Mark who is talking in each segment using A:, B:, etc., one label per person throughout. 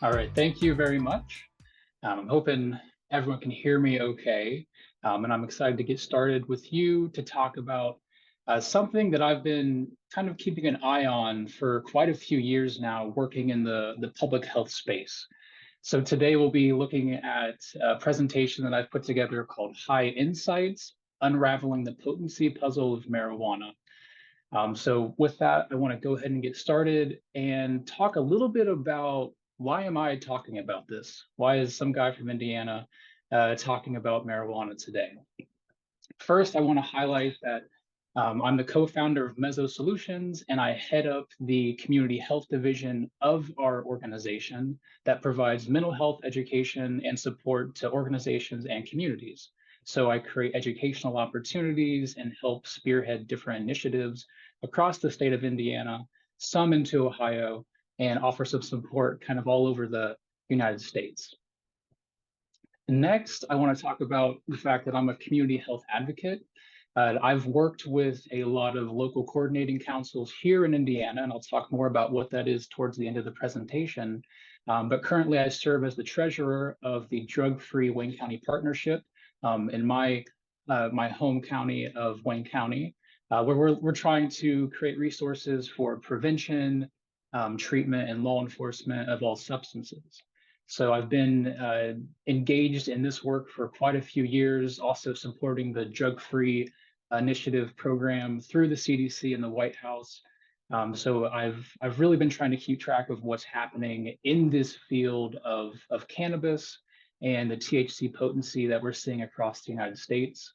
A: All right, thank you very much. I'm hoping everyone can hear me okay. And I'm excited to get started with you to talk about something that I've been kind of keeping an eye on for quite a few years now, working in the public health space. So today we'll be looking at a presentation that I've put together called High Insights, Unraveling the Potency Puzzle of Marijuana. So with that, I want to go ahead and get started and talk a little bit about why am I talking about this? Why is some guy from Indiana talking about marijuana today? First, I want to highlight that I'm the co-founder of Mezzo Solutions, and I head up the community health division of our organization that provides mental health education and support to organizations and communities. So I create educational opportunities and help spearhead different initiatives across the state of Indiana, some into Ohio, and offer some support kind of all over the United States. Next, I want to talk about the fact that I'm a community health advocate. I've worked with a lot of local coordinating councils here in Indiana, and I'll talk more about what that is towards the end of the presentation. But currently, I serve as the treasurer of the Drug-Free Wayne County Partnership in my home county of Wayne County, where we're trying to create resources for prevention, treatment, and law enforcement of all substances. So I've been engaged in this work for quite a few years, also supporting the drug-free initiative program through the CDC and the White House. So I've really been trying to keep track of what's happening in this field of cannabis and the THC potency that we're seeing across the United States.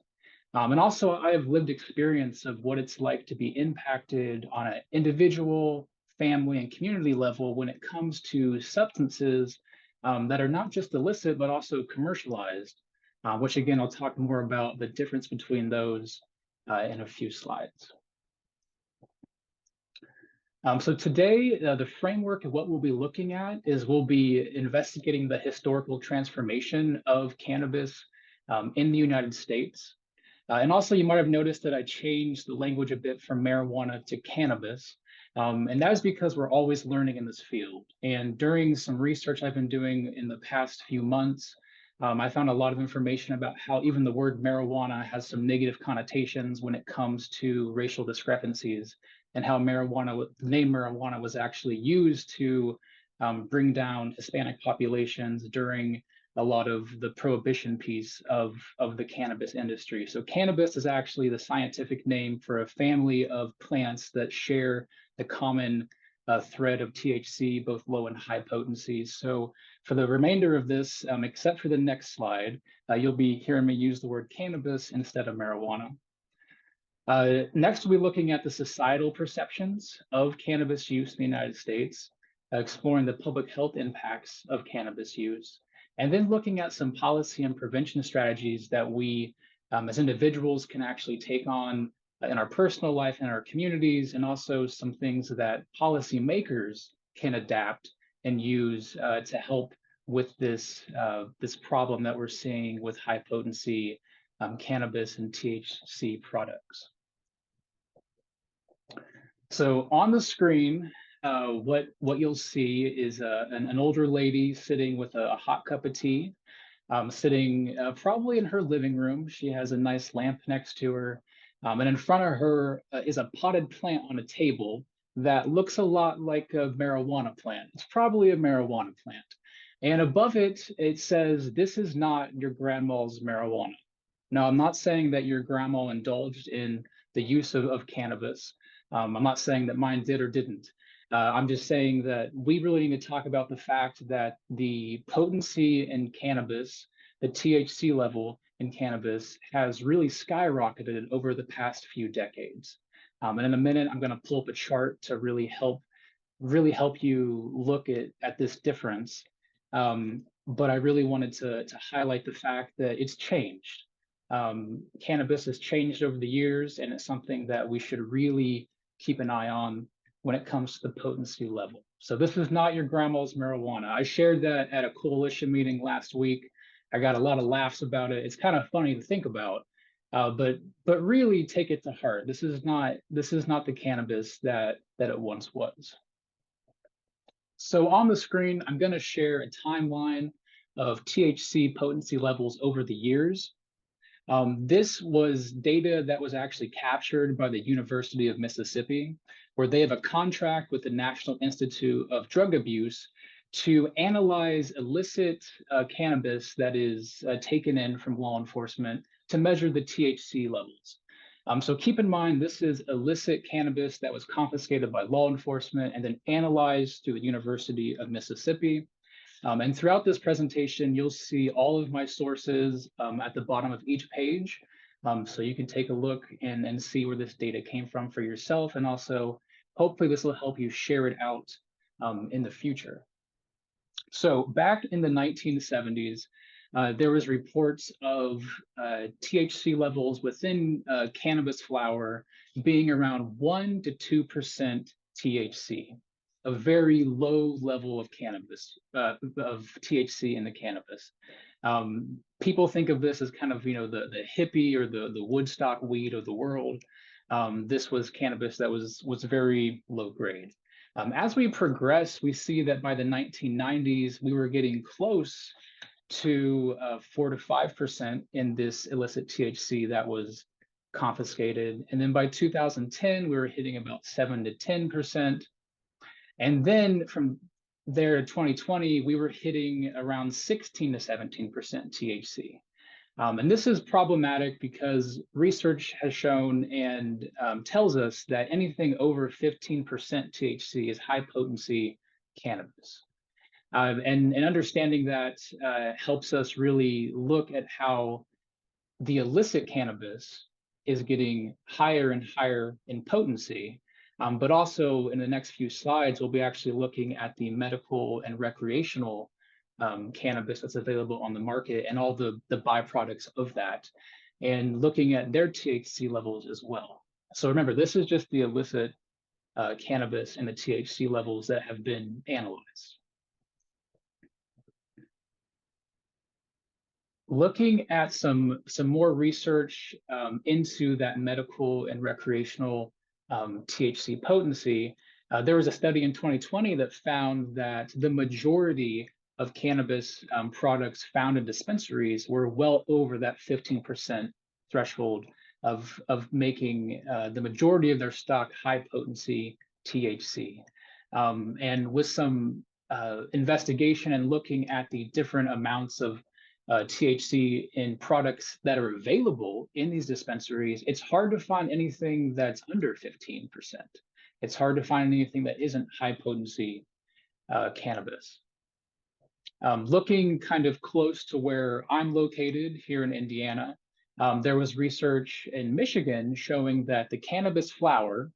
A: And also, I have lived experience of what it's like to be impacted on an individual, family, and community level when it comes to substances that are not just illicit, but also commercialized, which again, I'll talk more about the difference between those in a few slides. So today, the framework of what we'll be looking at is we'll be investigating the historical transformation of cannabis in the United States. And also, you might have noticed that I changed the language a bit from marijuana to cannabis. And that is because we're always learning in this field. And during some research I've been doing in the past few months, I found a lot of information about how even the word marijuana has some negative connotations when it comes to racial discrepancies, and how the name marijuana was actually used to bring down Hispanic populations during a lot of the prohibition piece of the cannabis industry. So cannabis is actually the scientific name for a family of plants that share the common thread of THC, both low and high potencies. So for the remainder of this, except for the next slide, you'll be hearing me use the word cannabis instead of marijuana. Next, we'll be looking at the societal perceptions of cannabis use in the United States, exploring the public health impacts of cannabis use, and then looking at some policy and prevention strategies that we as individuals can actually take on in our personal life and our communities, and also some things that policymakers can adapt and use to help with this problem that we're seeing with high potency cannabis and THC products. So on the screen, what you'll see is an older lady sitting with a hot cup of tea, sitting probably in her living room. She has a nice lamp next to her. And in front of her is a potted plant on a table that looks a lot like a marijuana plant. It's probably a marijuana plant. And above it, it says, "This is not your grandma's marijuana." Now, I'm not saying that your grandma indulged in the use of cannabis. I'm not saying that mine did or didn't. I'm just saying that we really need to talk about the fact that the potency in cannabis, the THC level in cannabis, has really skyrocketed over the past few decades. And in a minute, I'm going to pull up a chart to really help you look at this difference. But I really wanted to highlight the fact that it's changed. Cannabis has changed over the years, and it's something that we should really keep an eye on when it comes to the potency level. So this is not your grandma's marijuana. I shared that at a coalition meeting last week. I got a lot of laughs about it. It's kind of funny to think about, but really take it to heart. This is not the cannabis that it once was. So on the screen, I'm going to share a timeline of THC potency levels over the years. This was data that was actually captured by the University of Mississippi, where they have a contract with the National Institute of Drug Abuse to analyze illicit cannabis that is taken in from law enforcement to measure the THC levels. So keep in mind, this is illicit cannabis that was confiscated by law enforcement and then analyzed through the University of Mississippi. And throughout this presentation, you'll see all of my sources at the bottom of each page. So you can take a look and see where this data came from for yourself. And also, hopefully this will help you share it out in the future. So back in the 1970s, there was reports of THC levels within cannabis flower being around 1 to 2% THC, a very low level of cannabis, of THC in the cannabis. People think of this as kind of, the hippie or the Woodstock weed of the world. This was cannabis that was very low grade. As we progress, we see that by the 1990s, we were getting close to 4 to 5% in this illicit THC that was confiscated. And then by 2010, we were hitting about 7 to 10%. And then from there in 2020, we were hitting around 16 to 17% THC. And this is problematic because research has shown and tells us that anything over 15% THC is high potency cannabis. And understanding that helps us really look at how the illicit cannabis is getting higher and higher in potency. But also in the next few slides, we'll be actually looking at the medical and recreational cannabis that's available on the market and all the byproducts of that, and looking at their THC levels as well. So remember, this is just the illicit cannabis and the THC levels that have been analyzed. Looking at some more research into that medical and recreational THC potency, there was a study in 2020 that found that the majority of cannabis products found in dispensaries were well over that 15% threshold of making the majority of their stock high potency THC. And with some investigation and looking at the different amounts of THC in products that are available in these dispensaries, it's hard to find anything that's under 15%. It's hard to find anything that isn't high potency cannabis. Looking kind of close to where I'm located here in Indiana, there was research in Michigan showing that the cannabis flower,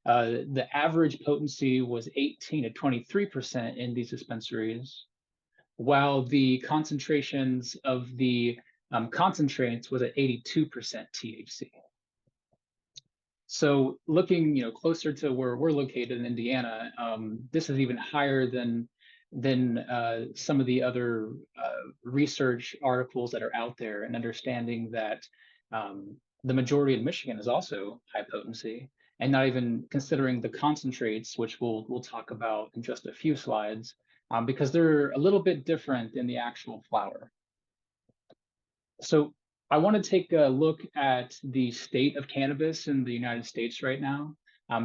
A: the average potency was 18 to 23% in these dispensaries, while the concentrations of the concentrates was at 82% THC. So looking, closer to where we're located in Indiana, this is even higher than some of the other research articles that are out there, and understanding that the majority in Michigan is also high potency, and not even considering the concentrates, which we'll talk about in just a few slides, because they're a little bit different in the actual flower. So I want to take a look at the state of cannabis in the United States right now,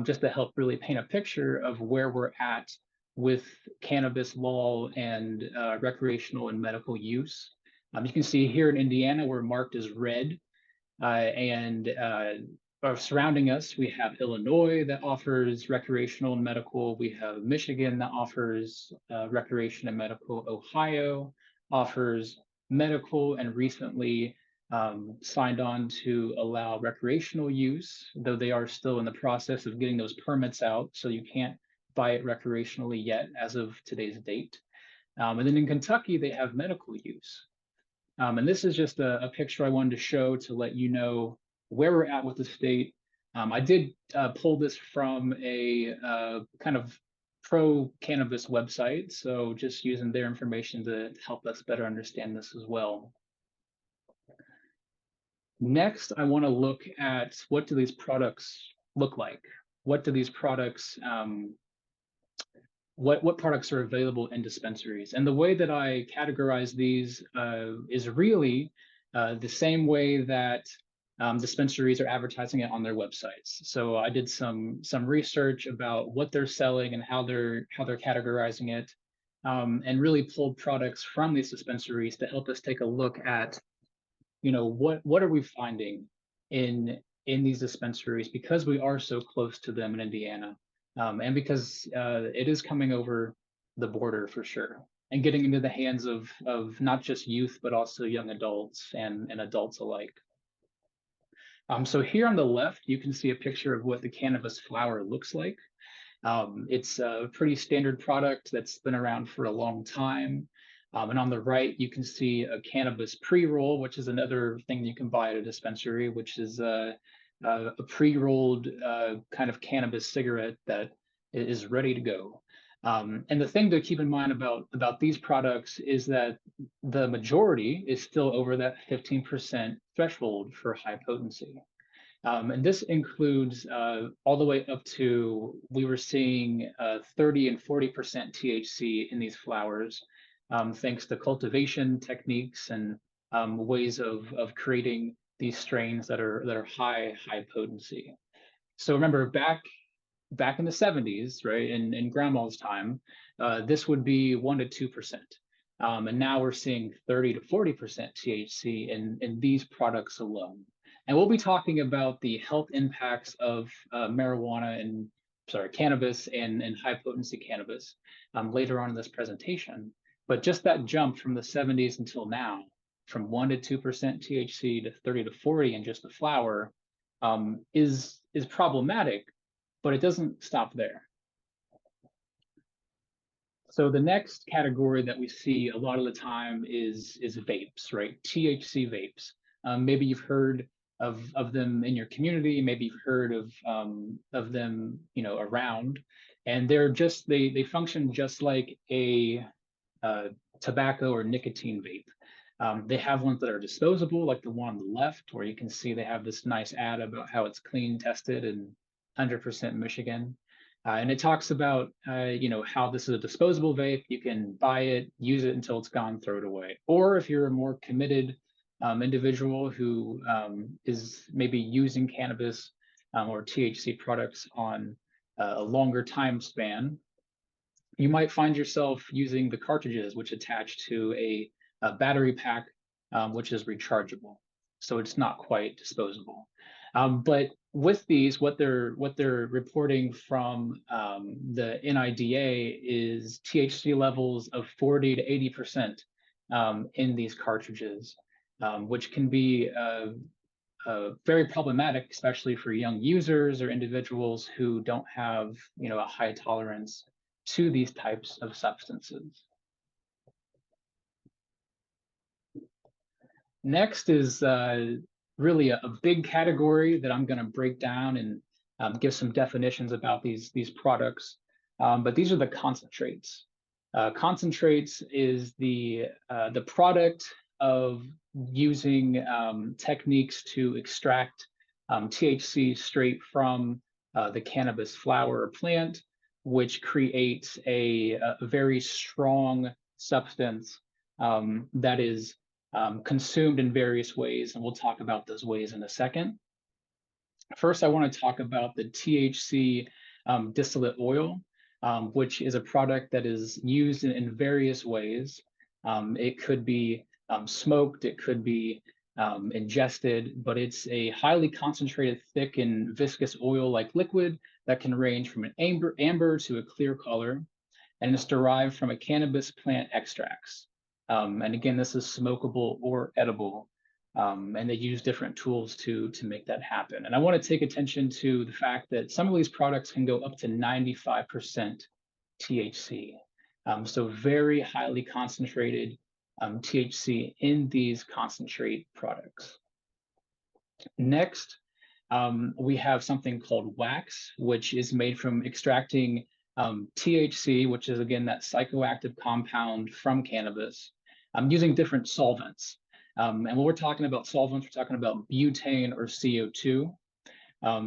A: just to help really paint a picture of where we're at with cannabis law and recreational and medical use. You can see here in Indiana, we're marked as red, and surrounding us, we have Illinois that offers recreational and medical. We have Michigan that offers recreation and medical. Ohio offers medical and recently signed on to allow recreational use, though they are still in the process of getting those permits out, so you can't buy it recreationally yet as of today's date. And then in Kentucky, they have medical use. And this is just a picture I wanted to show to let you know where we're at with the state. I did pull this from a kind of pro-cannabis website, so just using their information to help us better understand this as well. Next, I want to look at what do these products look like? What do these products what products are available in dispensaries. And the way that I categorize these is really the same way that dispensaries are advertising it on their websites. So I did some research about what they're selling and how they're categorizing it, and really pulled products from these dispensaries to help us take a look at, what are we finding in these dispensaries, because we are so close to them in Indiana, and because it is coming over the border for sure, and getting into the hands of not just youth but also young adults and adults alike. So here on the left, you can see a picture of what the cannabis flower looks like. It's a pretty standard product that's been around for a long time. And on the right, you can see a cannabis pre-roll, which is another thing you can buy at a dispensary, which is a pre-rolled kind of cannabis cigarette that is ready to go. And the thing to keep in mind about these products is that the majority is still over that 15% threshold for high potency. And this includes all the way up to, we were seeing 30 and 40% THC in these flowers, thanks to cultivation techniques and ways of creating these strains that are high potency. So remember, back in the 70s, right, in grandma's time, this would be 1 to 2%. And now we're seeing 30 to 40% THC in these products alone. And we'll be talking about the health impacts of cannabis and high potency cannabis later on in this presentation. But just that jump from the 70s until now, from 1 to 2% THC to 30 to 40 in just the flower, is problematic, but it doesn't stop there. So the next category that we see a lot of the time is vapes, right? THC vapes. Maybe you've heard of them in your community. Maybe you've heard of them, around, and they function just like a tobacco or nicotine vape. They have ones that are disposable, like the one on the left, where you can see they have this nice ad about how it's clean, tested, and 100% Michigan. And it talks about, how this is a disposable vape. You can buy it, use it until it's gone, throw it away. Or if you're a more committed individual who is maybe using cannabis or THC products on a longer time span, you might find yourself using the cartridges, which attach to a battery pack, which is rechargeable. So it's not quite disposable. But with these, what they're reporting from the NIDA is THC levels of 40 to 80% in these cartridges, which can be very problematic, especially for young users or individuals who don't have, a high tolerance to these types of substances. Next is really a big category that I'm going to break down and give some definitions about these products. But these are the concentrates. Concentrates is the product of using techniques to extract THC straight from the cannabis flower or plant, which creates a very strong substance that is consumed in various ways, and we'll talk about those ways in a second. First, I want to talk about the THC distillate oil, which is a product that is used in various ways. It could be smoked, it could be ingested, but it's a highly concentrated, thick, and viscous oil-like liquid that can range from an amber to a clear color, and it's derived from a cannabis plant extracts. And again, this is smokable or edible, and they use different tools to make that happen. And I want to take attention to the fact that some of these products can go up to 95% THC. So very highly concentrated THC in these concentrate products. Next, we have something called wax, which is made from extracting THC, which is, again, that psychoactive compound from cannabis, using different solvents. And when we're talking about solvents, we're talking about butane or CO2,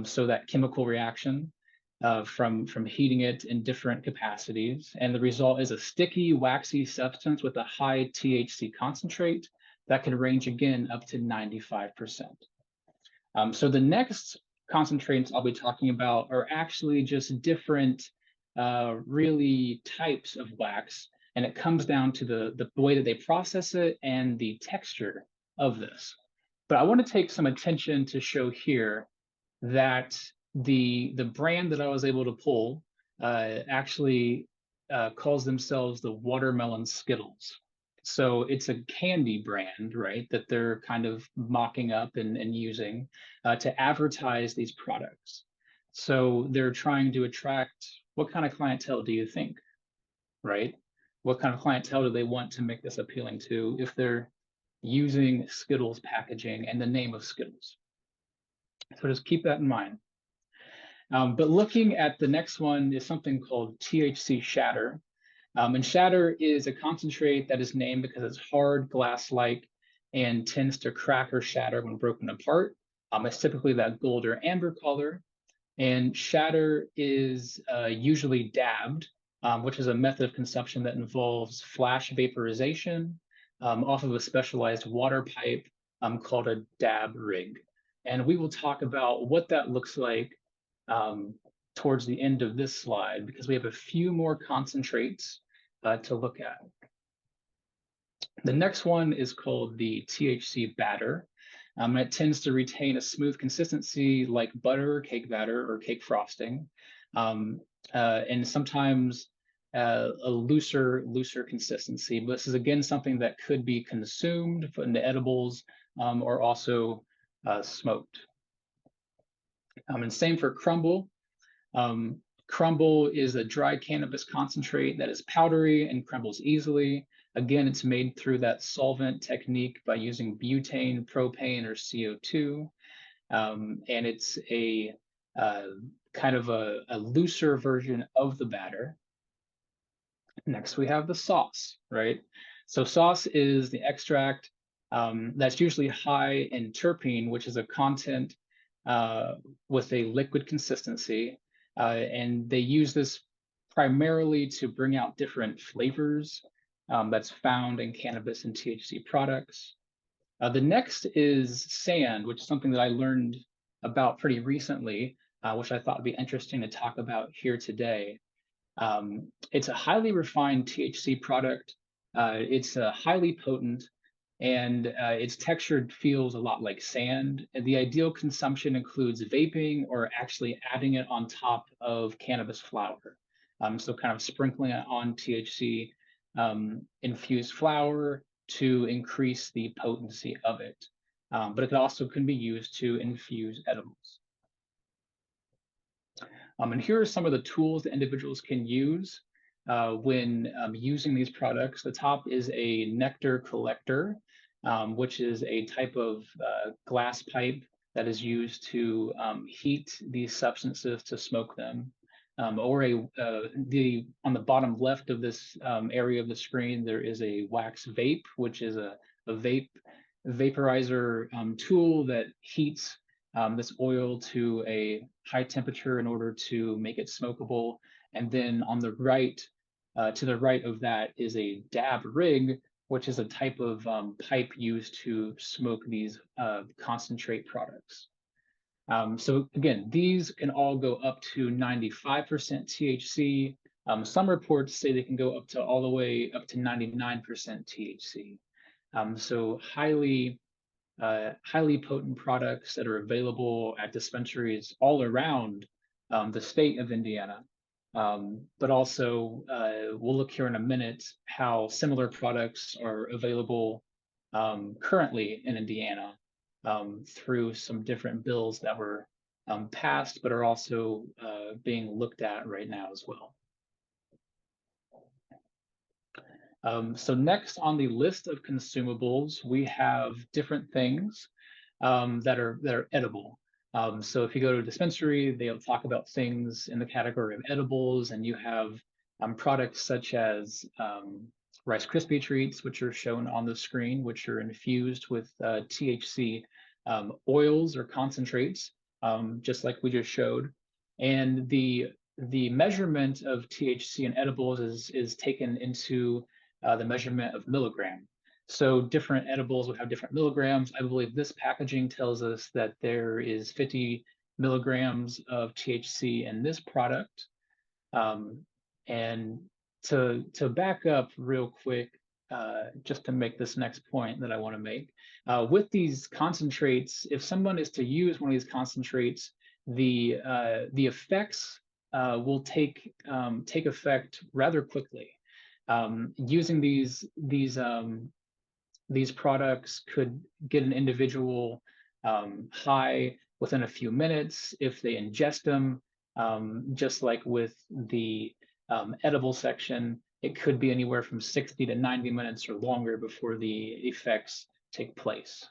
A: so that chemical reaction. from heating it in different capacities. And the result is a sticky, waxy substance with a high THC concentrate that can range again up to 95%. So the next concentrates I'll be talking about are actually just different, really types of wax, and it comes down to the way that they process it and the texture of this. But I want to take some attention to show here that the brand that I was able to pull actually calls themselves the Watermelon Skittles. So it's a candy brand, right, that they're kind of mocking up and using to advertise these products. So they're trying to attract, what kind of clientele do you think, right? What kind of clientele do they want to make this appealing to if they're using Skittles packaging and the name of Skittles? So just keep that in mind. But looking at the next one is something called THC shatter. And shatter is a concentrate that is named because it's hard, glass-like, and tends to crack or shatter when broken apart. It's typically that gold or amber color. And shatter is usually dabbed, which is a method of consumption that involves flash vaporization off of a specialized water pipe called a dab rig. And we will talk about what that looks like towards the end of this slide, because we have a few more concentrates to look at. The next one is called the THC batter. And it tends to retain a smooth consistency like butter, cake batter, or cake frosting, and sometimes a looser consistency. But this is again something that could be consumed, put into edibles, or also smoked. And same for crumble. Crumble is a dry cannabis concentrate that is powdery and crumbles easily. Again, it's made through that solvent technique by using butane, propane, or CO2. And it's a kind of a looser version of the batter. Next, we have the sauce, right? So sauce is the extract that's usually high in terpene, which is a content with a liquid consistency. And they use this primarily to bring out different flavors that's found in cannabis and THC products. The next is sand, which is something that I learned about pretty recently, which I thought would be interesting to talk about here today. It's a highly refined THC product. It's highly potent, and its texture feels a lot like sand. And the ideal consumption includes vaping or actually adding it on top of cannabis flower. So kind of sprinkling it on THC infused flower to increase the potency of it. But it also can be used to infuse edibles. And here are some of the tools that individuals can use when using these products. The top is a nectar collector, which is a type of glass pipe that is used to heat these substances to smoke them. Or on the bottom left of this area of the screen, there is a wax vape, which is a vaporizer tool that heats this oil to a high temperature in order to make it smokable. And then on the right, to the right of that is a dab rig, which is a type of pipe used to smoke these concentrate products. So again, these can all go up to 95% THC. Some reports say they can go up to all the way up to 99% THC. So highly potent products that are available at dispensaries all around the state of Indiana. But also, we'll look here in a minute how similar products are available currently in Indiana through some different bills that were passed, but are also being looked at right now as well. So next on the list of consumables, we have different things that are edible. So if you go to a dispensary, they'll talk about things in the category of edibles, and you have products such as Rice Krispie treats, which are shown on the screen, which are infused with THC oils or concentrates, just like we just showed. And the measurement of THC in edibles is taken into the measurement of milligram. So different edibles would have different milligrams. I believe this packaging tells us that there is 50 milligrams of THC in this product. And to back up real quick, just to make this next point that I want to make, with these concentrates, if someone is to use one of these concentrates, the effects will take effect rather quickly. Using these products could get an individual high within a few minutes if they ingest them. Just like with the edible section, it could be anywhere from 60 to 90 minutes or longer before the effects take place.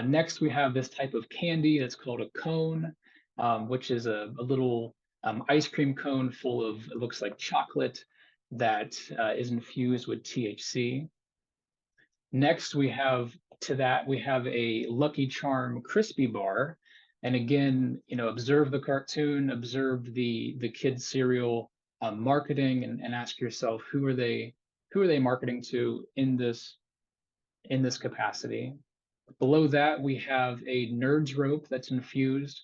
A: Next, we have this type of candy that's called a cone, which is a little ice cream cone full of, it looks like chocolate that is infused with THC. Next, we have a Lucky Charm crispy bar. And again, observe the cartoon, observe the kids cereal marketing, and ask yourself, who are they marketing to in this capacity? Below that, we have a Nerds rope that's infused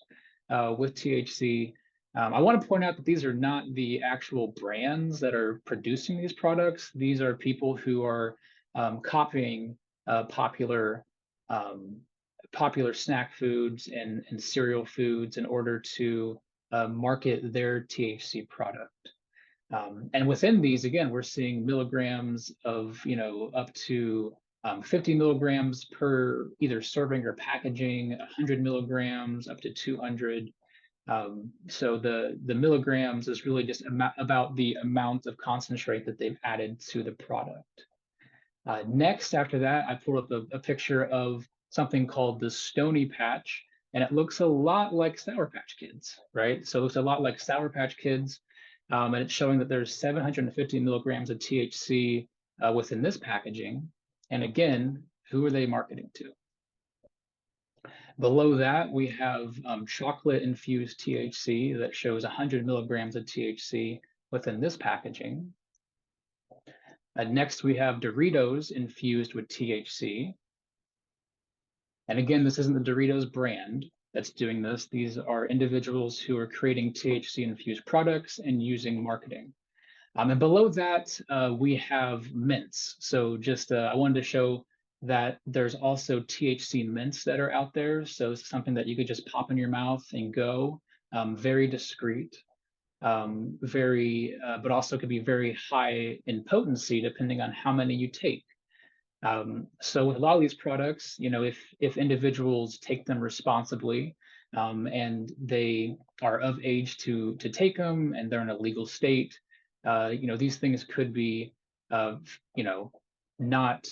A: with THC. I want to point out that these are not the actual brands that are producing these products. These are people who are copying popular snack foods and cereal foods in order to market their THC product. And within these, again, we're seeing milligrams of, up to 50 milligrams per either serving or packaging, 100 milligrams up to 200. So the milligrams is really just about the amount of concentrate that they've added to the product. Next, after that, I pulled up a picture of something called the Stony Patch, and it looks a lot like Sour Patch Kids, right? So it looks a lot like Sour Patch Kids, and it's showing that there's 750 milligrams of THC within this packaging. And again, who are they marketing to? Below that, we have chocolate-infused THC that shows 100 milligrams of THC within this packaging. Next, we have Doritos infused with THC. And again, this isn't the Doritos brand that's doing this. These are individuals who are creating THC-infused products and using marketing. And below that, we have mints. So just I wanted to show that there's also THC mints that are out there. So it's something that you could just pop in your mouth and go. Very discreet, but also could be very high in potency depending on how many you take. So with a lot of these products, if individuals take them responsibly, and they are of age to take them and they're in a legal state, these things could be, not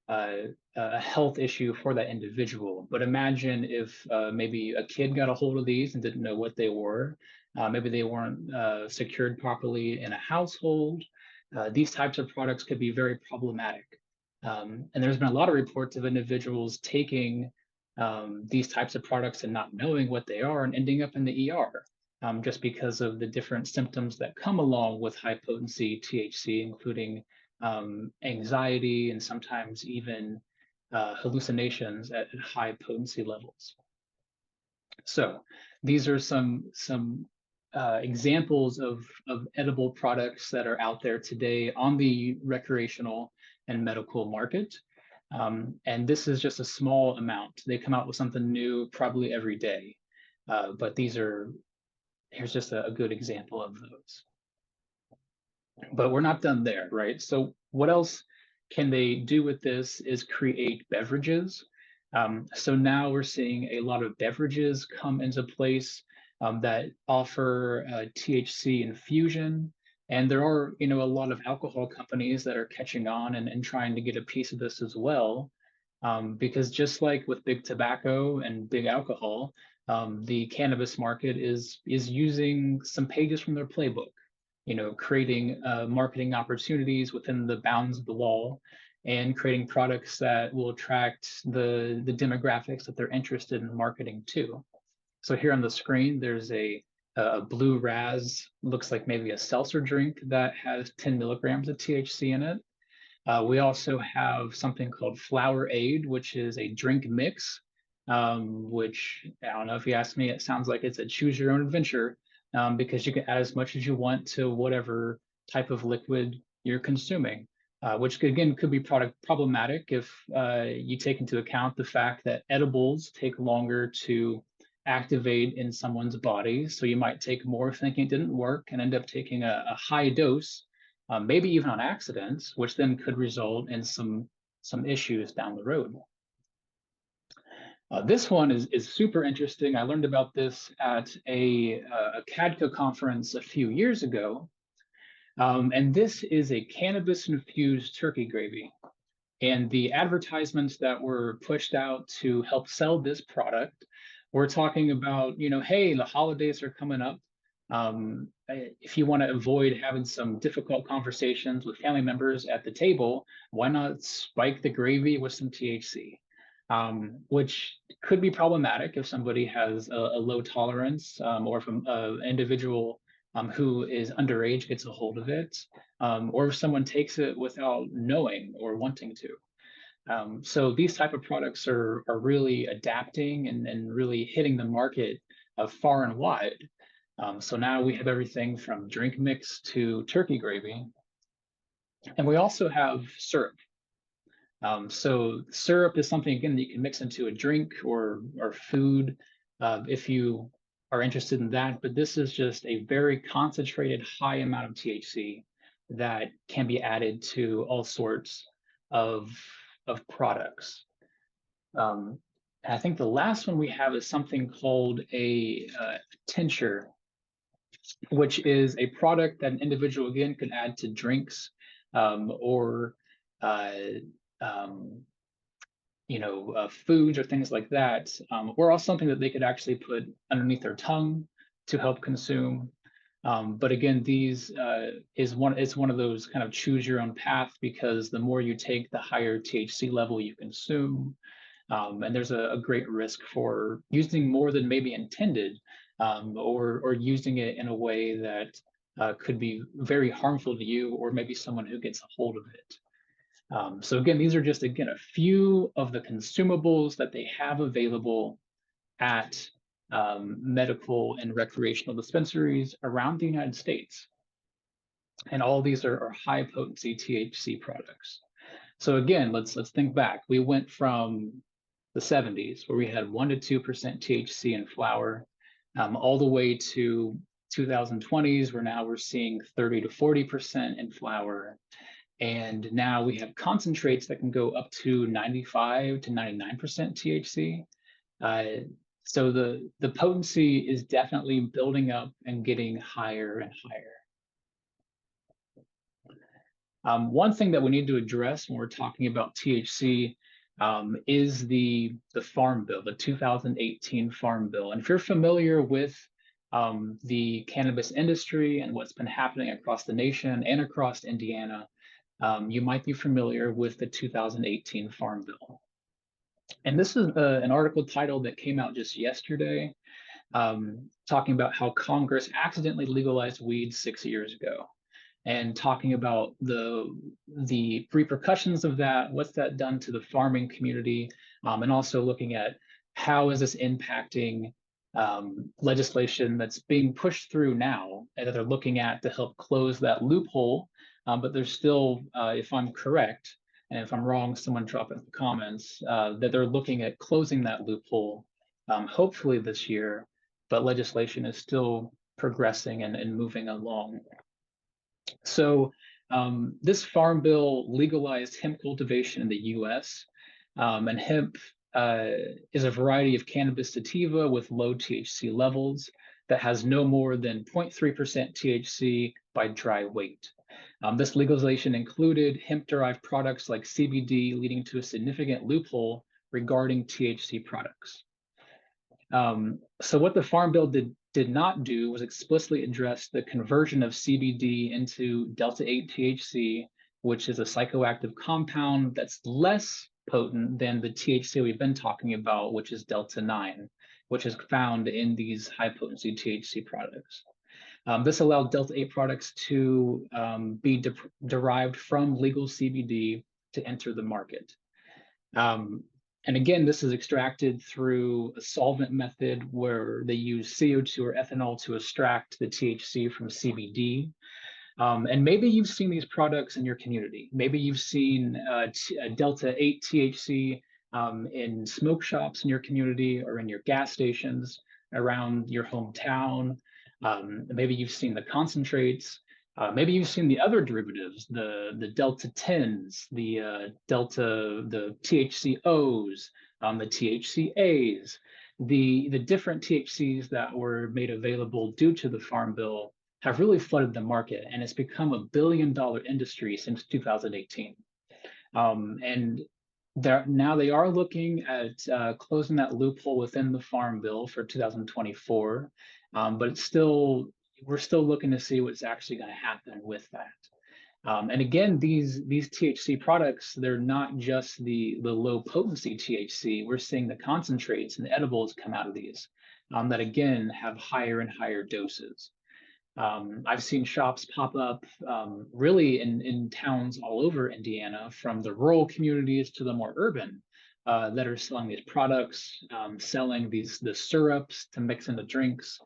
A: a health issue for that individual. But imagine if maybe a kid got a hold of these and didn't know what they were. Maybe they weren't secured properly in a household. These types of products could be very problematic. And there's been a lot of reports of individuals taking these types of products and not knowing what they are and ending up in the ER. Just because of the different symptoms that come along with high potency THC, including anxiety and sometimes even hallucinations at high potency levels. So these are some examples of edible products that are out there today on the recreational and medical market. And this is just a small amount. They come out with something new probably every day. But here's just a good example of those. But we're not done there, right? So what else can they do with this is create beverages. So now we're seeing a lot of beverages come into place that offer THC infusion. And there are, a lot of alcohol companies that are catching on and trying to get a piece of this as well. Because just like with big tobacco and big alcohol, the cannabis market is using some pages from their playbook, creating marketing opportunities within the bounds of the law and creating products that will attract the demographics that they're interested in marketing to. So here on the screen, there's a blue Raz, looks like maybe a seltzer drink that has 10 milligrams of THC in it. We also have something called Flower Aid, which is a drink mix, which I don't know if you ask me, it sounds like it's a choose your own adventure, because you can add as much as you want to whatever type of liquid you're consuming, which again could be problematic if you take into account the fact that edibles take longer to activate in someone's body. So you might take more thinking it didn't work and end up taking a high dose, maybe even on accident, which then could result in some issues down the road. This one is super interesting. I learned about this at a CADCA conference a few years ago. And this is a cannabis-infused turkey gravy. And the advertisements that were pushed out to help sell this product were talking about, hey, the holidays are coming up. If you want to avoid having some difficult conversations with family members at the table, why not spike the gravy with some THC? Which could be problematic if somebody has a low tolerance, or if an individual who is underage gets a hold of it, or if someone takes it without knowing or wanting to. So these type of products are really adapting and really hitting the market far and wide. So now we have everything from drink mix to turkey gravy. And we also have syrup. So syrup is something, again, that you can mix into a drink or food if you are interested in that. But this is just a very concentrated, high amount of THC that can be added to all sorts of products. And I think the last one we have is something called a tincture, which is a product that an individual, again, could add to drinks, or foods or things like that, or also something that they could actually put underneath their tongue to help consume. But again, these is one of those kind of choose your own path, because the more you take, the higher THC level you consume. And there's a great risk for using more than maybe intended, or using it in a way that could be very harmful to you or maybe someone who gets a hold of it. So again, these are just, again, a few of the consumables that they have available at medical and recreational dispensaries around the United States. And all these are high potency THC products. So again, let's think back. We went from the 70s, where we had 1 to 2% THC in flower, all the way to 2020s, where now we're seeing 30 to 40% in flower. And now we have concentrates that can go up to 95 to 99% THC. So the potency is definitely building up and getting higher and higher. One thing that we need to address when we're talking about THC is the Farm Bill, the 2018 Farm Bill. And if you're familiar with the cannabis industry and what's been happening across the nation and across Indiana, you might be familiar with the 2018 Farm Bill. And this is an article title that came out just yesterday, talking about how Congress accidentally legalized weed 6 years ago, and talking about the repercussions of that, what's that done to the farming community, and also looking at how is this impacting legislation that's being pushed through now, and that they're looking at to help close that loophole. But there's still, if I'm correct, and if I'm wrong, someone drop it in the comments, that they're looking at closing that loophole, hopefully this year, but legislation is still progressing and moving along. So this Farm Bill legalized hemp cultivation in the US, and hemp is a variety of cannabis sativa with low THC levels that has no more than 0.3% THC by dry weight. This legalization included hemp-derived products like CBD, leading to a significant loophole regarding THC products. So what the Farm Bill did not do was explicitly address the conversion of CBD into Delta-8 THC which is a psychoactive compound that's less potent than the THC we've been talking about, which is Delta 9, which is found in these high potency THC products. This allowed Delta 8 products to be derived from legal CBD to enter the market. And again, this is extracted through a solvent method where they use CO2 or ethanol to extract the THC from CBD. And maybe you've seen these products in your community. Maybe you've seen Delta 8 THC in smoke shops in your community or in your gas stations around your hometown. Maybe you've seen the concentrates. Maybe you've seen the other derivatives, the Delta 10s, the THCOs, the THCAs, the different THCs that were made available due to the Farm Bill have really flooded the market, and it's become a billion-dollar industry since 2018. And now they are looking at closing that loophole within the Farm Bill for 2024, but we're still looking to see what's actually going to happen with that. And again, these THC products, they're not just the low potency THC. We're seeing the concentrates and the edibles come out of these that again have higher and higher doses. I've seen shops pop up really in towns all over Indiana, from the rural communities to the more urban, that are selling these products, selling the syrups to mix into drinks,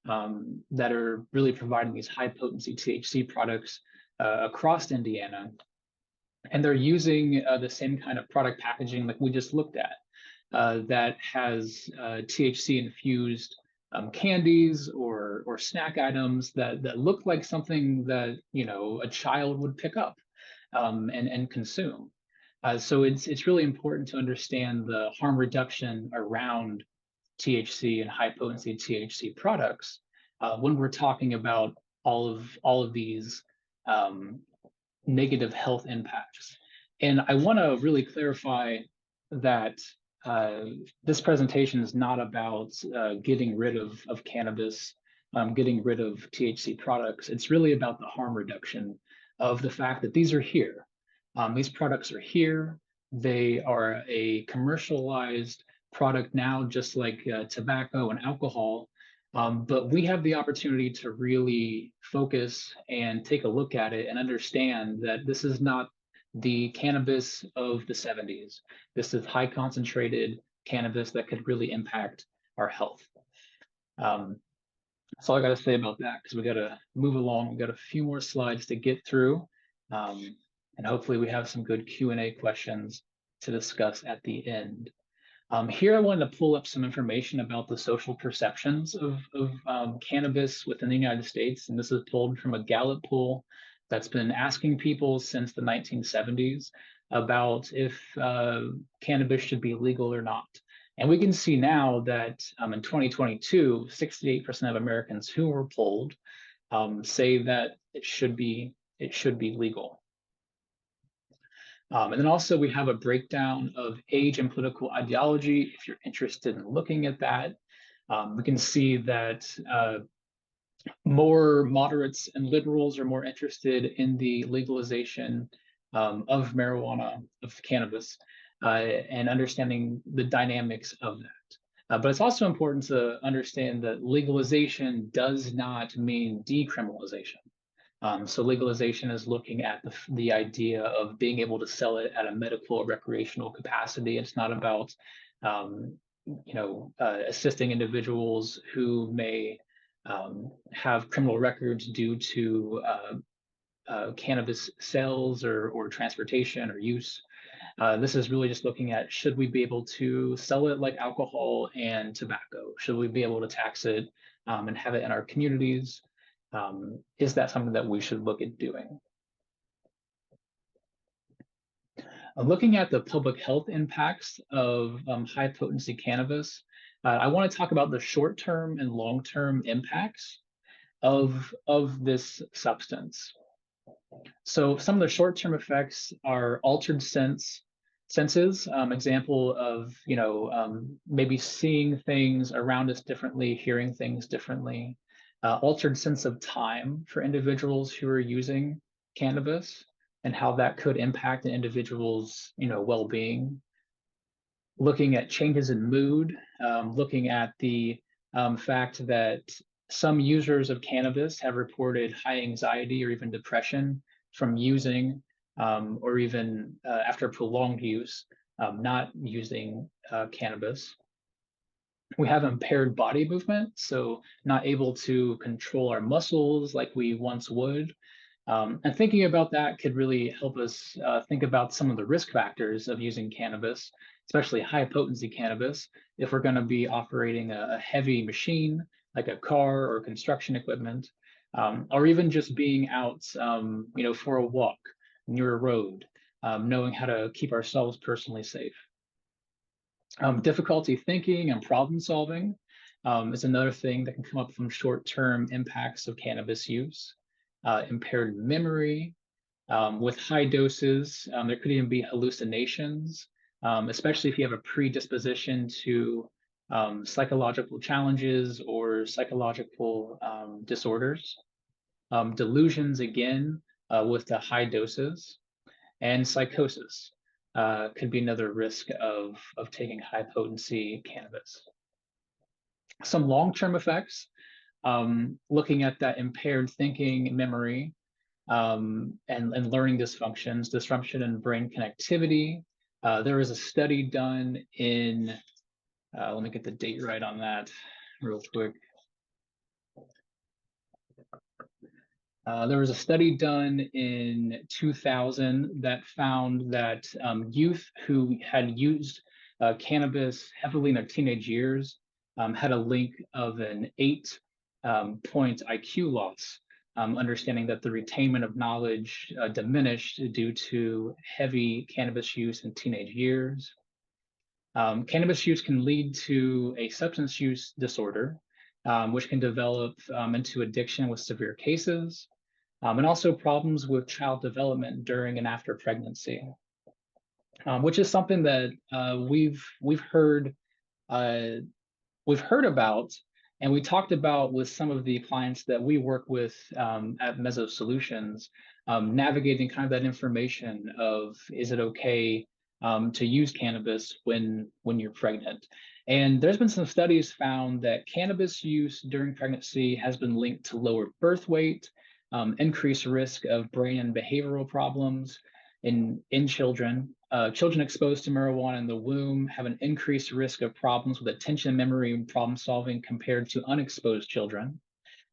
A: that are really providing these high potency THC products across Indiana. And they're using the same kind of product packaging like we just looked at, that has THC infused candies or snack items that look like something that a child would pick up and consume. So it's really important to understand the harm reduction around THC and high potency THC products when we're talking about all of these negative health impacts. And I want to really clarify that this presentation is not about getting rid of cannabis, getting rid of THC products. It's really about the harm reduction of the fact that these are here. These products are here. They are a commercialized product now, just like tobacco and alcohol. But we have the opportunity to really focus and take a look at it and understand that this is not the cannabis of the 70s. This is high concentrated cannabis that could really impact our health. That's all I got to say about that, because we got to move along. We got a few more slides to get through, and hopefully we have some good Q&A questions to discuss at the end. Here I wanted to pull up some information about the social perceptions of cannabis within the United States, and this is pulled from a Gallup poll that's been asking people since the 1970s about if cannabis should be legal or not. And we can see now that in 2022, 68% of Americans who were polled say that it should be legal. And then also we have a breakdown of age and political ideology. If you're interested in looking at that, we can see that more moderates and liberals are more interested in the legalization of marijuana, of cannabis, and understanding the dynamics of that. But it's also important to understand that legalization does not mean decriminalization. So legalization is looking at the idea of being able to sell it at a medical or recreational capacity. It's not about assisting individuals who may have criminal records due to cannabis sales or transportation or use. This is really just looking at, should we be able to sell it like alcohol and tobacco? Should we be able to tax it and have it in our communities? Is that something that we should look at doing? Looking at the public health impacts of high potency cannabis, I want to talk about the short-term and long-term impacts of this substance. So some of the short-term effects are altered senses, example of maybe seeing things around us differently, hearing things differently, altered sense of time for individuals who are using cannabis, and how that could impact an individual's, well-being. Looking at changes in mood, looking at the fact that some users of cannabis have reported high anxiety or even depression from using, or even after prolonged use, not using cannabis. We have impaired body movement, so not able to control our muscles like we once would. And thinking about that could really help us think about some of the risk factors of using cannabis, especially high potency cannabis, if we're going to be operating a heavy machine like a car or construction equipment, or even just being out, for a walk near a road, knowing how to keep ourselves personally safe. Difficulty thinking and problem solving is another thing that can come up from short-term impacts of cannabis use. Impaired memory. With high doses, there could even be hallucinations, especially if you have a predisposition to psychological challenges or psychological disorders. Delusions, again, with the high doses, and psychosis could be another risk of taking high potency cannabis. Some long-term effects, looking at that impaired thinking, memory, and learning dysfunctions, disruption in brain connectivity. There was a study done in, let me get the date right on that real quick. There was a study done in 2000 that found that youth who had used cannabis heavily in their teenage years had a link of an 8-point IQ loss, understanding that the retainment of knowledge diminished due to heavy cannabis use in teenage years. Cannabis use can lead to a substance use disorder, which can develop into addiction with severe cases. And also problems with child development during and after pregnancy, which is something that we've heard about, and we talked about with some of the clients that we work with at Mezzo Solutions, navigating kind of that information of, is it okay to use cannabis when you're pregnant? And there's been some studies found that cannabis use during pregnancy has been linked to lower birth weight, increased risk of brain and behavioral problems in children. Children exposed to marijuana in the womb have an increased risk of problems with attention, memory, and problem solving compared to unexposed children.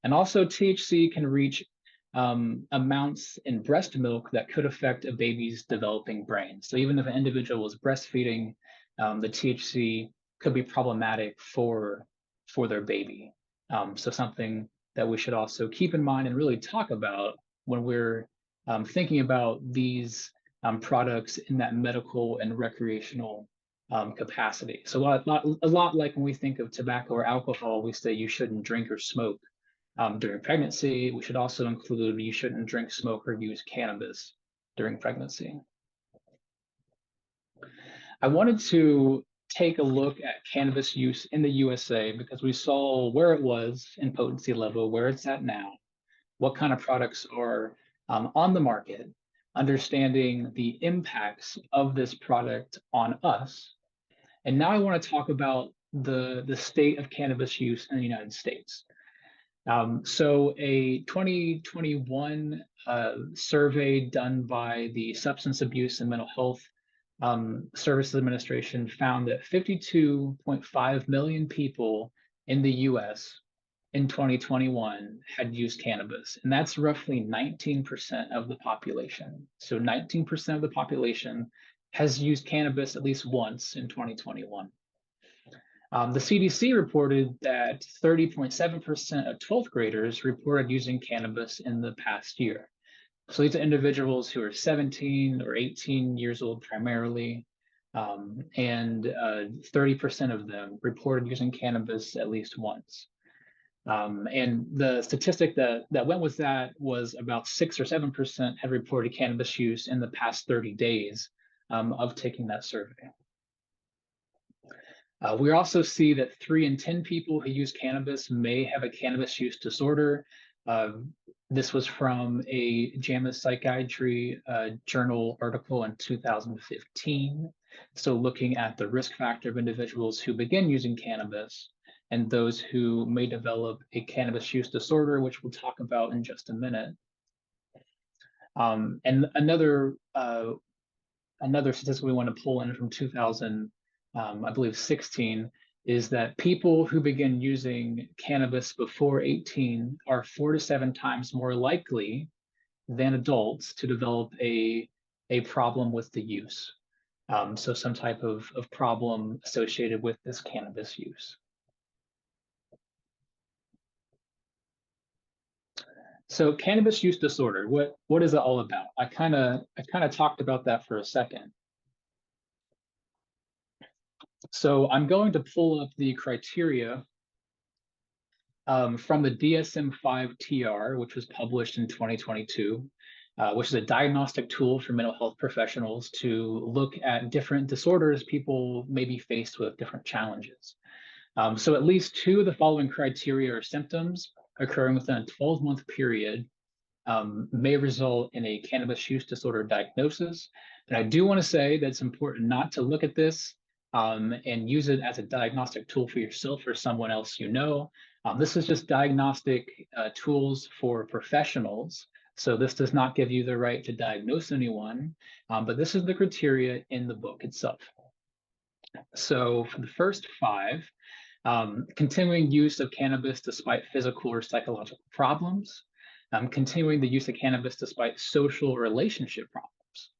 A: And also THC can reach amounts in breast milk that could affect a baby's developing brain. So even if an individual is breastfeeding, the THC could be problematic for their baby. So something that we should also keep in mind and really talk about when we're thinking about these products in that medical and recreational capacity. So a lot like when we think of tobacco or alcohol, we say you shouldn't drink or smoke during pregnancy. We should also include you shouldn't drink, smoke, or use cannabis during pregnancy. I wanted to take a look at cannabis use in the USA because we saw where it was in potency level, where it's at now, what kind of products are on the market, understanding the impacts of this product on us. And now I want to talk about the state of cannabis use in the United States. So a 2021 survey done by the Substance Abuse and Mental Health Services Administration found that 52.5 million people in the US in 2021 had used cannabis, and that's roughly 19% of the population. So 19% of the population has used cannabis at least once in 2021. The CDC reported that 30.7% of 12th graders reported using cannabis in the past year. So these are individuals who are 17 or 18 years old primarily, and 30% of them reported using cannabis at least once. And the statistic that went with that was about 6 or 7% had reported cannabis use in the past 30 days of taking that survey. We also see that 3 in 10 people who use cannabis may have a cannabis use disorder. This was from a JAMA Psychiatry journal article in 2015. So looking at the risk factor of individuals who begin using cannabis and those who may develop a cannabis use disorder, which we'll talk about in just a minute. And another statistic we want to pull in from 2000, I believe 16, is that people who begin using cannabis before 18 are 4 to 7 times more likely than adults to develop a problem with the use. So some type of problem associated with this cannabis use. So cannabis use disorder, what is it all about? I kind of talked about that for a second. So I'm going to pull up the criteria from the DSM-5 TR, which was published in 2022, which is a diagnostic tool for mental health professionals to look at different disorders people may be faced with, different challenges. So at least 2 of the following criteria or symptoms occurring within a 12-month period may result in a cannabis use disorder diagnosis. And I do want to say that it's important not to look at this and use it as a diagnostic tool for yourself or someone else you know. This is just diagnostic tools for professionals. So this does not give you the right to diagnose anyone, but this is the criteria in the book itself. So for the first 5, continuing use of cannabis despite physical or psychological problems, continuing the use of cannabis despite social relationship problems,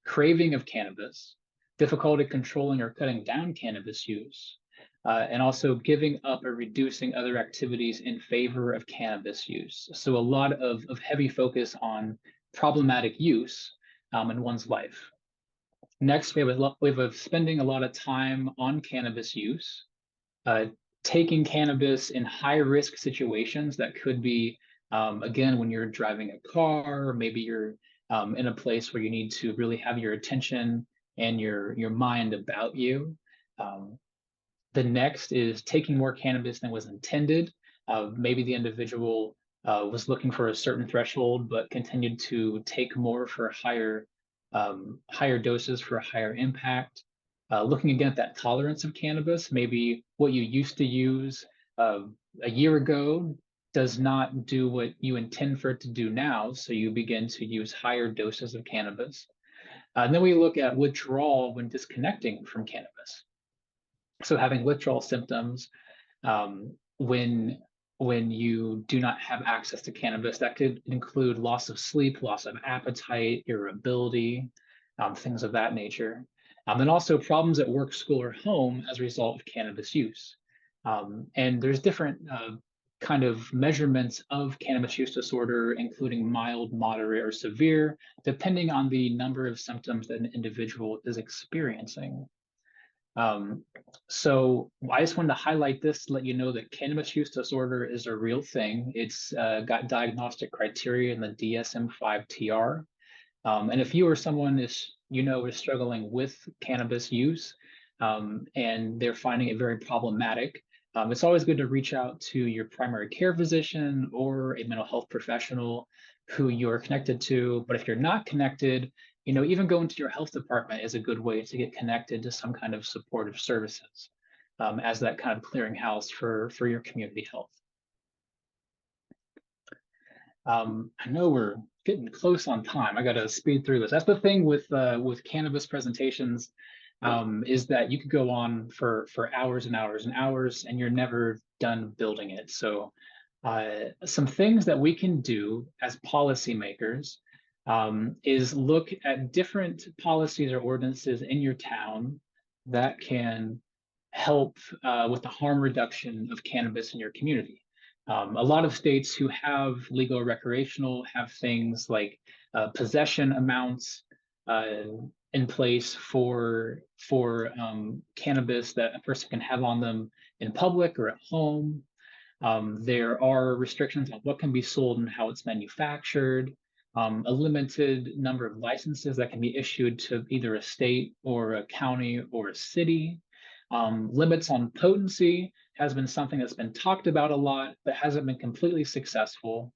A: craving of cannabis, difficulty controlling or cutting down cannabis use, and also giving up or reducing other activities in favor of cannabis use. So a lot of heavy focus on problematic use in one's life. Next, we have spending a lot of time on cannabis use, taking cannabis in high-risk situations that could be, again, when you're driving a car, or maybe you're in a place where you need to really have your attention and your mind about you. The next is taking more cannabis than was intended. Maybe the individual was looking for a certain threshold, but continued to take more for higher doses for a higher impact. Looking again at that tolerance of cannabis, maybe what you used to use a year ago does not do what you intend for it to do now, so you begin to use higher doses of cannabis. And then we look at withdrawal when disconnecting from cannabis. So having withdrawal symptoms when you do not have access to cannabis, that could include loss of sleep, loss of appetite, irritability, things of that nature. And also problems at work, school, or home as a result of cannabis use. And there's different kind of measurements of cannabis use disorder, including mild, moderate, or severe, depending on the number of symptoms that an individual is experiencing. So I just wanted to highlight this to let you know that cannabis use disorder is a real thing. It's got diagnostic criteria in the DSM-5 TR. And if you or someone is struggling with cannabis use and they're finding it very problematic, it's always good to reach out to your primary care physician or a mental health professional who you're connected to. But if you're not connected, even going to your health department is a good way to get connected to some kind of supportive services as that kind of clearinghouse for your community health. I know we're getting close on time. I got to speed through this. That's the thing with cannabis presentations is that you could go on for hours and hours and hours, and you're never done building it. So some things that we can do as policymakers is look at different policies or ordinances in your town that can help with the harm reduction of cannabis in your community. A lot of states who have legal or recreational have things like possession amounts in place for cannabis that a person can have on them in public or at home. There are restrictions on what can be sold and how it's manufactured. A limited number of licenses that can be issued to either a state or a county or a city. Limits on potency has been something that's been talked about a lot, but hasn't been completely successful.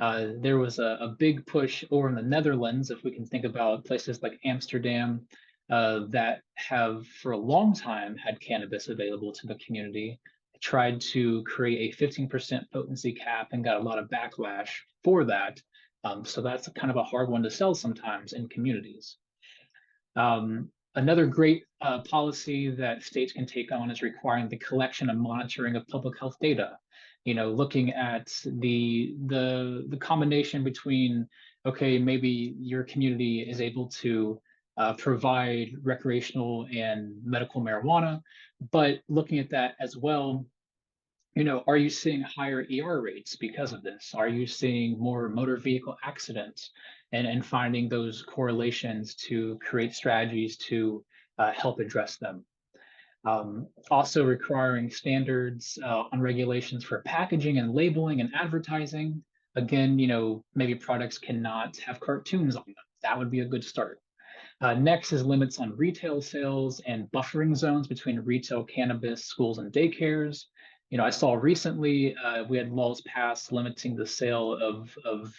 A: There was a big push over in the Netherlands, if we can think about places like Amsterdam, that have for a long time had cannabis available to the community, tried to create a 15% potency cap and got a lot of backlash for that. So that's kind of a hard one to sell sometimes in communities. Another great policy that states can take on is requiring the collection and monitoring of public health data. You know, looking at the combination between, okay, maybe your community is able to provide recreational and medical marijuana, but looking at that as well, you know, are you seeing higher ER rates because of this? Are you seeing more motor vehicle accidents, and finding those correlations to create strategies to help address them? Also requiring standards on regulations for packaging and labeling and advertising. Again, you know, maybe products cannot have cartoons on them. That would be a good start. Next is limits on retail sales and buffering zones between retail cannabis, schools, and daycares. You know, I saw recently we had laws passed limiting the sale of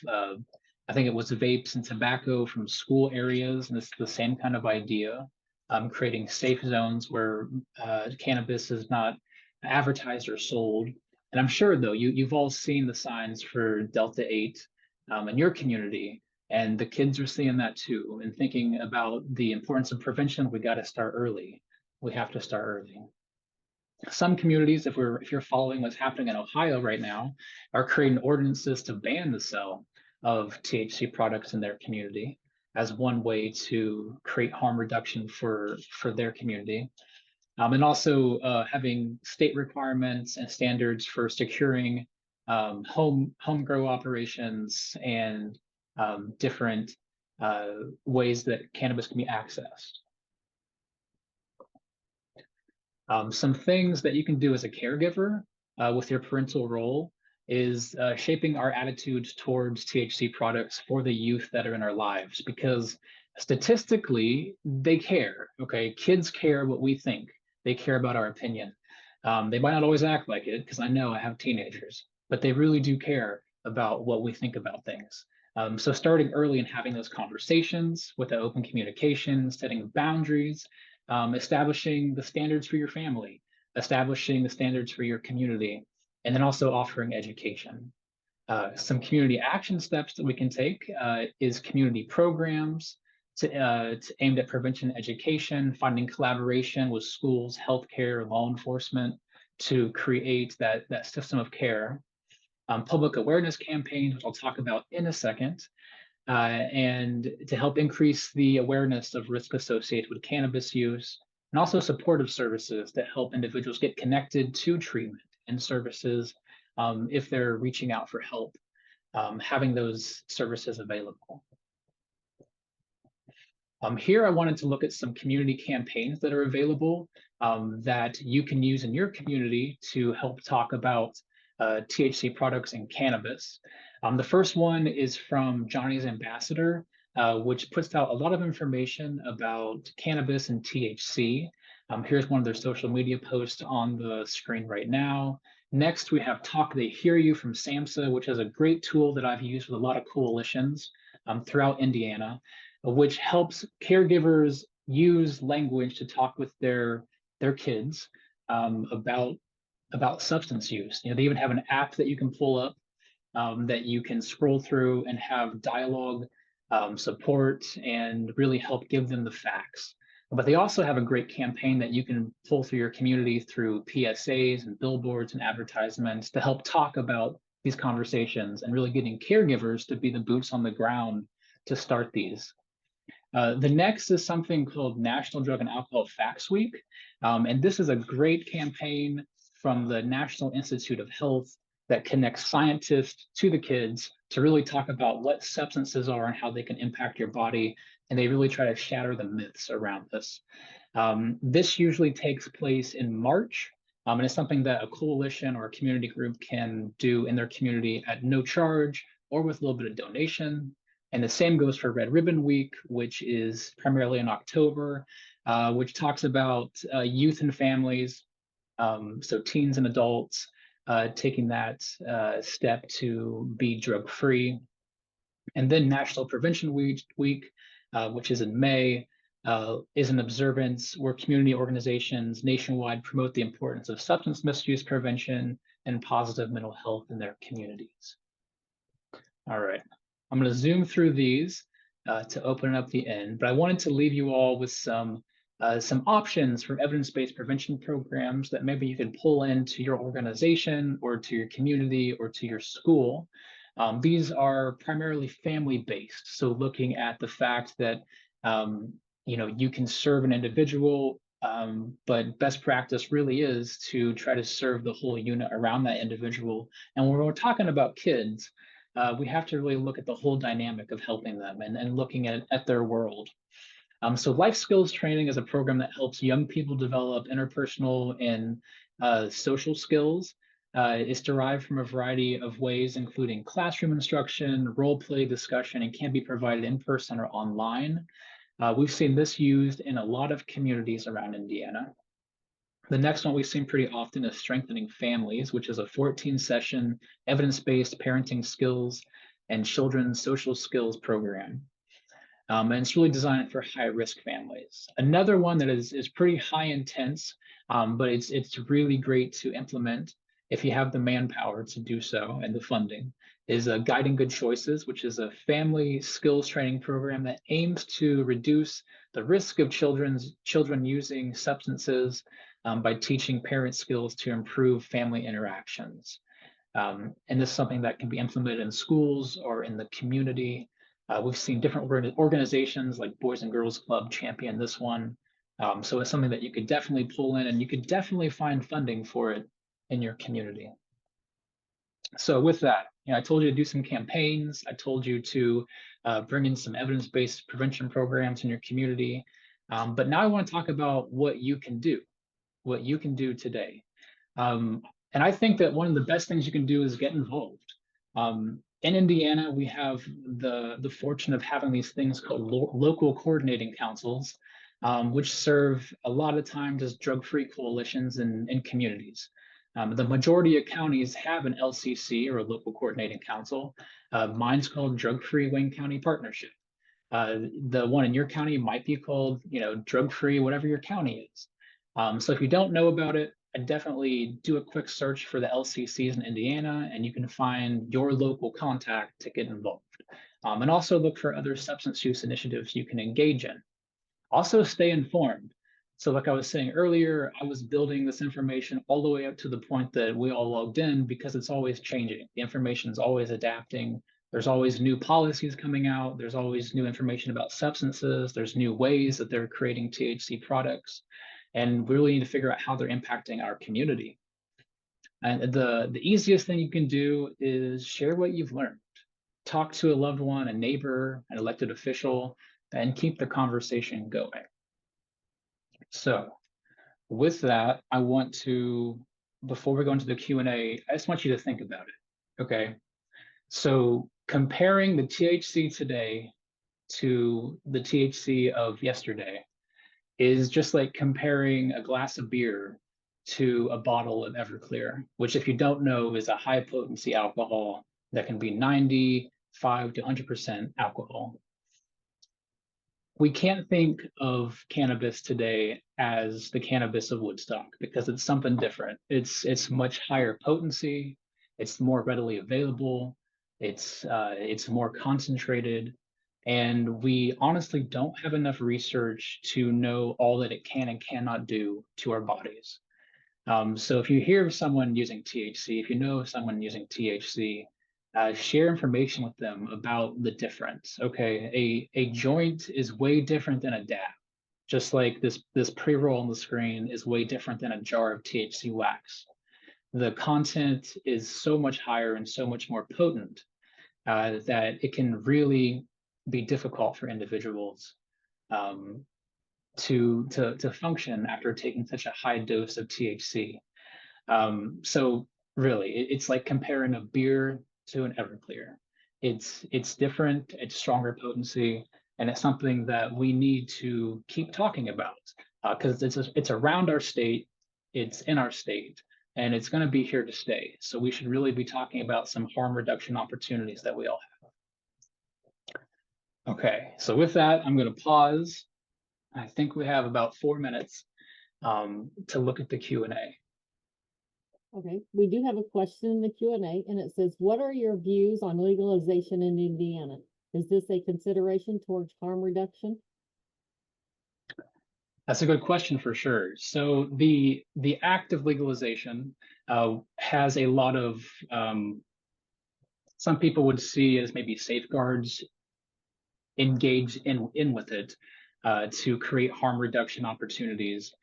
A: I think it was vapes and tobacco from school areas, and it's the same kind of idea, creating safe zones where cannabis is not advertised or sold. And I'm sure though you've all seen the signs for Delta 8 in your community, and the kids are seeing that too and thinking about the importance of prevention. We got to start early. We have to start early. Some communities, if you're following what's happening in Ohio right now, are creating ordinances to ban the sale of THC products in their community as one way to create harm reduction for their community. And also having state requirements and standards for securing home grow operations and different ways that cannabis can be accessed. Some things that you can do as a caregiver with your parental role is shaping our attitudes towards THC products for the youth that are in our lives, because statistically they care. Okay, kids care what we think. They care about our opinion. They might not always act like it, because I know I have teenagers, but they really do care about what we think about things. So starting early and having those conversations with the open communication, setting boundaries, establishing the standards for your family, establishing the standards for your community, and then also offering education. Some community action steps that we can take is community programs to aimed at prevention education, finding collaboration with schools, healthcare, law enforcement to create that system of care. Public awareness campaigns, which I'll talk about in a second, and to help increase the awareness of risk associated with cannabis use, and also supportive services that help individuals get connected to treatment and services if they're reaching out for help, having those services available. Here I wanted to look at some community campaigns that are available that you can use in your community to help talk about THC products and cannabis. The first one is from Johnny's Ambassador, which puts out a lot of information about cannabis and THC. Here's one of their social media posts on the screen right now. Next, we have Talk They Hear You from SAMHSA, which is a great tool that I've used with a lot of coalitions throughout Indiana, which helps caregivers use language to talk with their kids about substance use. You know, they even have an app that you can pull up that you can scroll through and have dialogue support and really help give them the facts. But they also have a great campaign that you can pull through your community through PSAs and billboards and advertisements to help talk about these conversations and really getting caregivers to be the boots on the ground to start these. The next is something called National Drug and Alcohol Facts Week. And this is a great campaign from the National Institute of Health that connects scientists to the kids to really talk about what substances are and how they can impact your body. And they really try to shatter the myths around this. This usually takes place in March. And it's something that a coalition or a community group can do in their community at no charge or with a little bit of donation. And the same goes for Red Ribbon Week, which is primarily in October, which talks about youth and families, so teens and adults, taking that step to be drug-free. And then National Prevention Week, which is in May, is an observance where community organizations nationwide promote the importance of substance misuse prevention and positive mental health in their communities. All right, I'm going to zoom through these to open up the end, but I wanted to leave you all with some options for evidence-based prevention programs that maybe you can pull into your organization or to your community or to your school. These are primarily family-based, so looking at the fact that you can serve an individual, but best practice really is to try to serve the whole unit around that individual. And when we're talking about kids, we have to really look at the whole dynamic of helping them and looking at their world. So life skills training is a program that helps young people develop interpersonal and social skills. It's derived from a variety of ways, including classroom instruction, role play discussion, and can be provided in person or online. We've seen this used in a lot of communities around Indiana. The next one we've seen pretty often is Strengthening Families, which is a 14-session evidence-based parenting skills and children's social skills program. And it's really designed for high-risk families. Another one that is pretty high intense, but it's really great to implement if you have the manpower to do so and the funding, is Guiding Good Choices, which is a family skills training program that aims to reduce the risk of children using substances by teaching parent skills to improve family interactions. And this is something that can be implemented in schools or in the community. We've seen different organizations like Boys and Girls Club champion this one. So it's something that you could definitely pull in, and you could definitely find funding for it in your community. So with that, I told you to do some campaigns. I told you to bring in some evidence-based prevention programs in your community. But now I want to talk about what you can do today. And I think that one of the best things you can do is get involved. In Indiana, we have the fortune of having these things called local coordinating councils, which serve a lot of times as drug-free coalitions in communities. The majority of counties have an LCC, or a local coordinating council. Mine's called Drug-Free Wayne County Partnership. The one in your county might be called, Drug-Free, whatever your county is. So if you don't know about it, I definitely do a quick search for the LCCs in Indiana, and you can find your local contact to get involved. And also look for other substance use initiatives you can engage in. Also stay informed. So like I was saying earlier, I was building this information all the way up to the point that we all logged in, because it's always changing. The information is always adapting. There's always new policies coming out. There's always new information about substances. There's new ways that they're creating THC products. And we really need to figure out how they're impacting our community. And the easiest thing you can do is share what you've learned. Talk to a loved one, a neighbor, an elected official, and keep the conversation going. So with that, I want to, before we go into the Q&A, I just want you to think about it, okay? So comparing the THC today to the THC of yesterday is just like comparing a glass of beer to a bottle of Everclear, which, if you don't know, is a high potency alcohol that can be 95 to 100% alcohol. We can't think of cannabis today as the cannabis of Woodstock, because it's something different. It's much higher potency. It's more readily available. It's more concentrated. And we honestly don't have enough research to know all that it can and cannot do to our bodies. So if you hear of someone using THC, if you know of someone using THC, share information with them about the difference. Okay, a joint is way different than a dab. Just like this pre-roll on the screen is way different than a jar of THC wax. The content is so much higher and so much more potent that it can really be difficult for individuals to function after taking such a high dose of THC. So really, it's like comparing a beer to an Everclear. It's different, it's stronger potency, and it's something that we need to keep talking about, because it's around our state, it's in our state, and it's going to be here to stay. So we should really be talking about some harm reduction opportunities that we all have. Okay, so with that, I'm going to pause. I think we have about 4 minutes to look at the Q&A.
B: Okay, we do have a question in the Q&A, and it says, what are your views on legalization in Indiana? Is this a consideration towards harm reduction?
A: That's a good question for sure. So the act of legalization has a lot of some people would see as maybe safeguards engaged in with it to create harm reduction opportunities,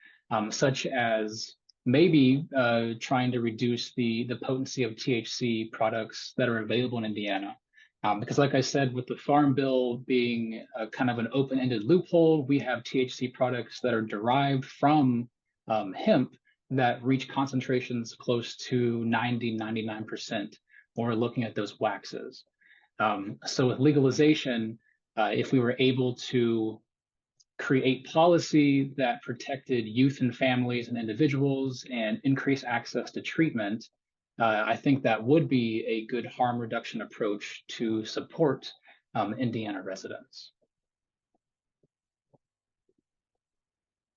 A: such as maybe trying to reduce the potency of THC products that are available in Indiana. Because like I said, with the Farm Bill being kind of an open-ended loophole, we have THC products that are derived from hemp that reach concentrations close to 90, 99% when we're looking at those waxes. So with legalization, if we were able to create policy that protected youth and families and individuals and increase access to treatment, I think that would be a good harm reduction approach to support Indiana residents.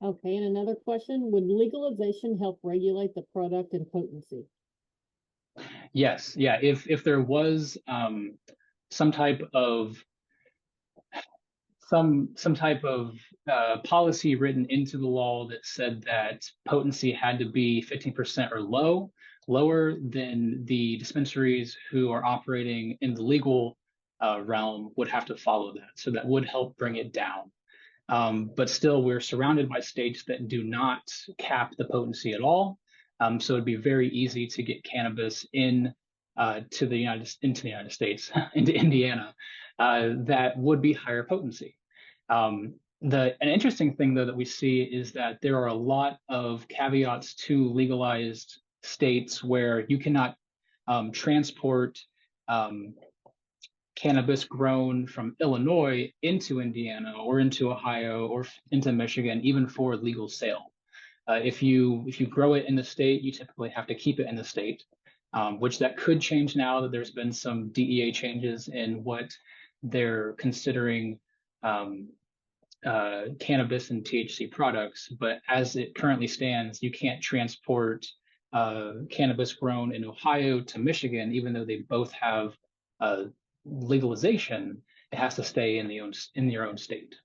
B: Okay, and another question, would legalization help regulate the product and potency?
A: Yes, yeah, if there was some type of policy written into the law that said that potency had to be 15% or lower, than the dispensaries who are operating in the legal realm would have to follow that. So that would help bring it down. But still, we're surrounded by states that do not cap the potency at all. So it'd be very easy to get cannabis into the United States, into Indiana, that would be higher potency. An interesting thing, though, that we see is that there are a lot of caveats to legalized states where you cannot transport cannabis grown from Illinois into Indiana or into Ohio or into Michigan, even for legal sale. If you grow it in the state, you typically have to keep it in the state, which that could change now that there's been some DEA changes in what they're considering cannabis and THC products. But as it currently stands, you can't transport cannabis grown in Ohio to Michigan, even though they both have legalization. It has to stay in your own state.